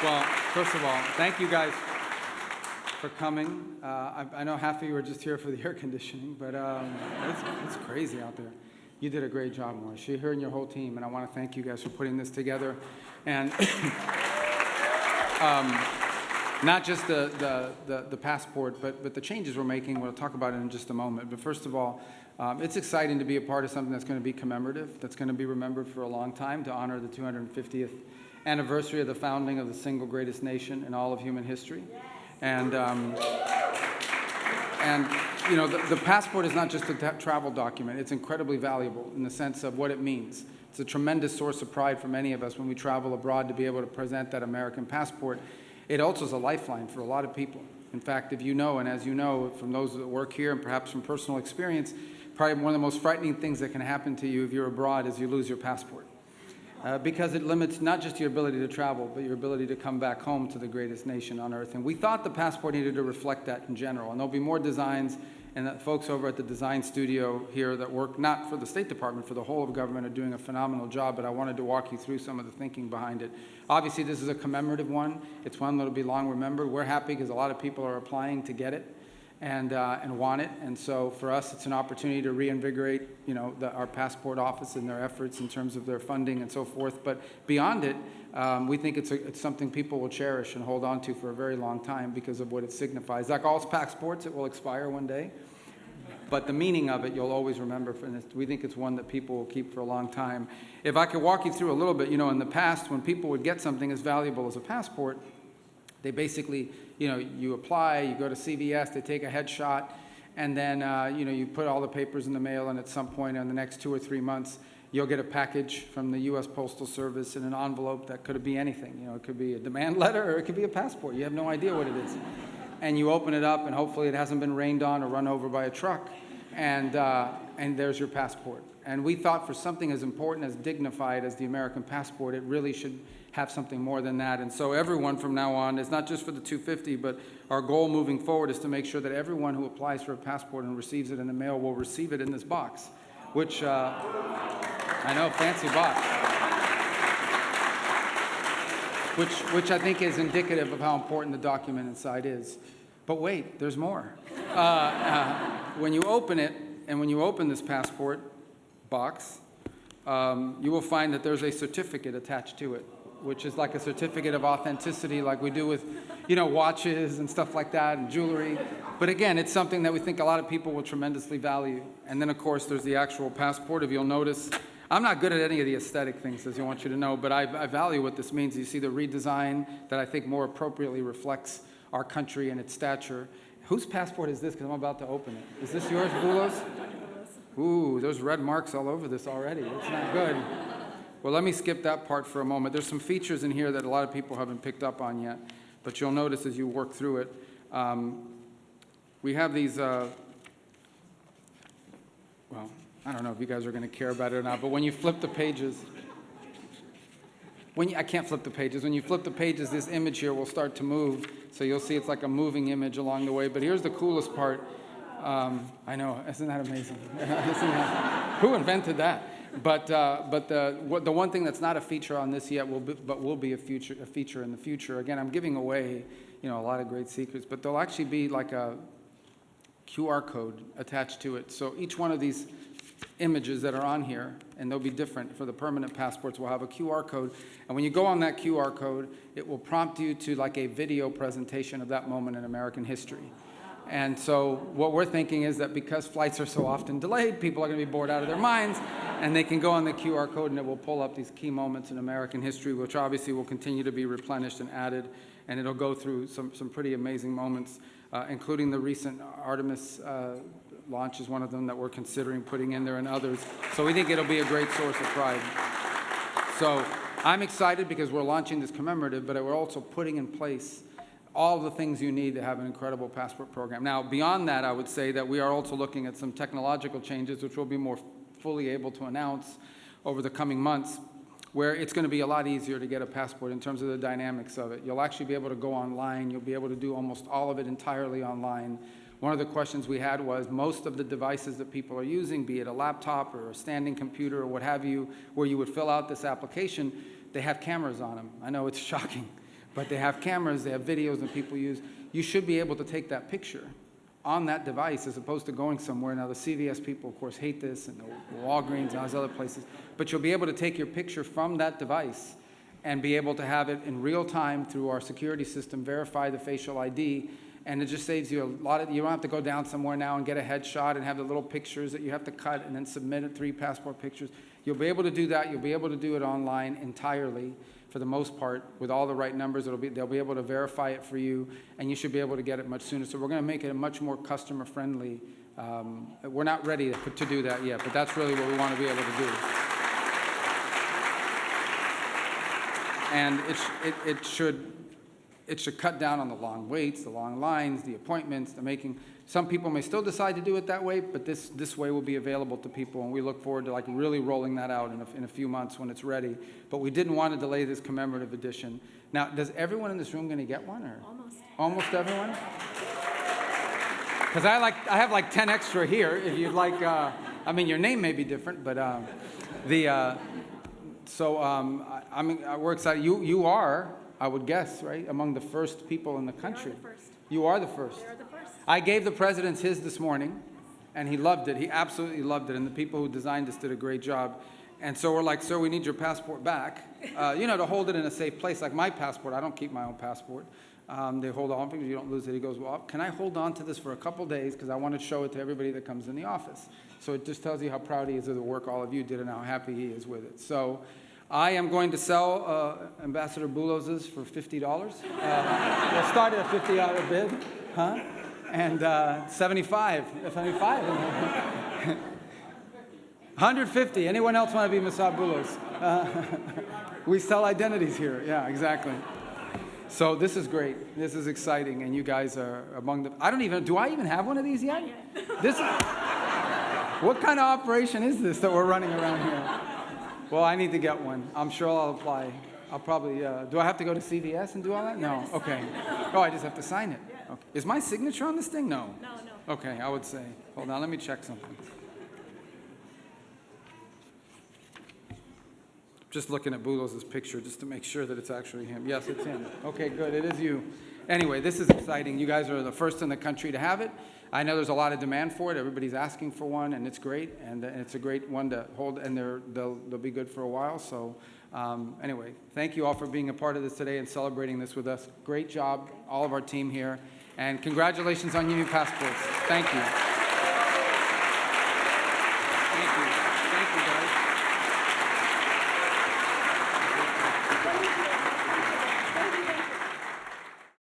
Well, first of all, thank you guys for coming. I know half of you are just here for the air conditioning, but it's crazy out there. You did a great job, Morris. You're here and your whole team, and I want to thank you guys for putting this together. And not just the passport, but the changes we're making. We'll talk about it in just a moment. But first of all, it's exciting to be a part of something that's going to be commemorative, that's going to be remembered for a long time, to honor the 250th anniversary of the founding of the single greatest nation in all of human history. And you know, the passport is not just a travel document. It's incredibly valuable in the sense of what it means. It's a tremendous source of pride for many of us when we travel abroad to be able to present that American passport. It also is a lifeline for a lot of people. In fact, if you know, and as you know from those that work here and perhaps from personal experience, probably one of the most frightening things that can happen to you if you're abroad is you lose your passport. Because it limits not just your ability to travel, but your ability to come back home to the greatest nation on earth. And we thought the passport needed to reflect that in general. And there'll be more designs, and folks over at the design studio here that work not for the State Department, for the whole of government, are doing a phenomenal job, but I wanted to walk you through some of the thinking behind it. Obviously, this is a commemorative one. It's one that'll be long remembered. We're happy because a lot of people are applying to get it and want it. And so for us, it's an opportunity to reinvigorate, you know, our passport office and their efforts in terms of their funding and so forth. But beyond it, we think it's something people will cherish and hold on to for a very long time because of what it signifies. Like all passports, it will expire one day. But the meaning of it, you'll always remember. We think it's one that people will keep for a long time. If I could walk you through a little bit, you know, in the past, when people would get something as valuable as a passport, they basically, you know, you apply, you go to CVS, they take a headshot, and then, you know, you put all the papers in the mail, and at some point in the next 2 or 3 months, you'll get a package from the U.S. Postal Service in an envelope that could be anything. You know, it could be a demand letter, or it could be a passport. You have no idea what it is. And you open it up, and hopefully it hasn't been rained on or run over by a truck, and there's your passport. And we thought for something as important, as dignified as the American passport, it really should have something more than that. And so everyone from now on, it's not just for the 250, but our goal moving forward is to make sure that everyone who applies for a passport and receives it in the mail will receive it in this box, which, I know, fancy box, which I think is indicative of how important the document inside is. But wait, there's more. When you open it, and when you open this passport box, you will find that there's a certificate attached to it, which is like a certificate of authenticity, like we do with, you know, watches and stuff like that, and jewelry. But again, it's something that we think a lot of people will tremendously value. And then, of course, there's the actual passport. If you'll notice, I'm not good at any of the aesthetic things, as I want you to know, but I value what this means. You see the redesign that I think more appropriately reflects our country and its stature. Whose passport is this? Because I'm about to open it. Is this yours, Bulos? Ooh, there's red marks all over this already. It's not good. Well, let me skip that part for a moment. There's some features in here that a lot of people haven't picked up on yet, but you'll notice as you work through it. We have these, well, I don't know if you guys are going to care about it or not, but when you flip the pages, I can't flip the pages. When you flip the pages, this image here will start to move, so you'll see it's like a moving image along the way. But here's the coolest part. I know, isn't that amazing? Who invented that? But the one thing that's not a feature on this yet will be a feature in the future. Again, I'm giving away, you know, a lot of great secrets, but there'll actually be like a QR code attached to it. So each one of these images that are on here, and they'll be different for the permanent passports, will have a QR code. And when you go on that QR code, it will prompt you to like a video presentation of that moment in American history. And so what we're thinking is that because flights are so often delayed, people are going to be bored out of their minds, and they can go on the QR code and it will pull up these key moments in American history, which obviously will continue to be replenished and added, and it'll go through some pretty amazing moments, including the recent Artemis launch is one of them that we're considering putting in there, and others. So we think it'll be a great source of pride. So I'm excited because we're launching this commemorative, but we're also putting in place all the things you need to have an incredible passport program. Now, beyond that, I would say that we are also looking at some technological changes, which we'll be more fully able to announce over the coming months, where it's going to be a lot easier to get a passport in terms of the dynamics of it. You'll actually be able to go online. You'll be able to do almost all of it entirely online. One of the questions we had was most of the devices that people are using, be it a laptop or a standing computer or what have you, where you would fill out this application, they have cameras on them. I know it's shocking. but they have cameras, they have videos that people use. You should be able to take that picture on that device as opposed to going somewhere. Now, the CVS people, of course, hate this, and the Walgreens and all those other places, but you'll be able to take your picture from that device and be able to have it in real time through our security system, verify the facial ID, and it just saves you a lot of, you don't have to go down somewhere now and get a headshot and have the little pictures that you have to cut and then submit it, 3 passport pictures. You'll be able to do that. You'll be able to do it online entirely for the most part with all the right numbers. They'll be able to verify it for you, and you should be able to get it much sooner. So we're going to make it a much more customer-friendly. We're not ready to do that yet, but that's really what we want to be able to do. And it should cut down on the long waits, the long lines, the appointments, the making. Some people may still decide to do it that way, but this way will be available to people, and we look forward to really rolling that out in a few months when it's ready. But we didn't want to delay this commemorative edition. Now, does everyone in this room going to get one, or almost everyone? Because I have like 10 extra here. If you'd like, I mean, your name may be different, but we're excited. You are, I would guess, right, among the first people in the country. We are the first. You are the first. We are the first. I gave the president his this morning, and he loved it. He absolutely loved it, and the people who designed this did a great job. And so we're like, sir, we need your passport back, to hold it in a safe place. Like my passport, I don't keep my own passport. They hold on because you don't lose it. He goes, well, can I hold on to this for a couple days because I want to show it to everybody that comes in the office. So it just tells you how proud he is of the work all of you did and how happy he is with it. So I am going to sell Ambassador Boulos's for $50. We'll start at a $50 bid, huh? And 75. 150. Anyone else want to be Masad Boulos? We sell identities here. Yeah, exactly. So this is great. This is exciting, and you guys are among the. Do I even have one of these yet? What kind of operation is this that we're running around here? Well, I need to get one. I'm sure I'll apply. I'll probably, do I have to go to CVS and do all that? No, okay. Oh, I just have to sign it. Okay. Is my signature on this thing? No. No. Okay, I would say. Hold on, let me check something. Just looking at Boulos's picture just to make sure that it's actually him. Yes, it's him. Okay, good, it is you. Anyway, this is exciting. You guys are the first in the country to have it. I know there's a lot of demand for it. Everybody's asking for one, and it's great, and it's a great one to hold, and they'll be good for a while. So anyway, thank you all for being a part of this today and celebrating this with us. Great job, all of our team here, and congratulations on your new passports. Thank you. Thank you.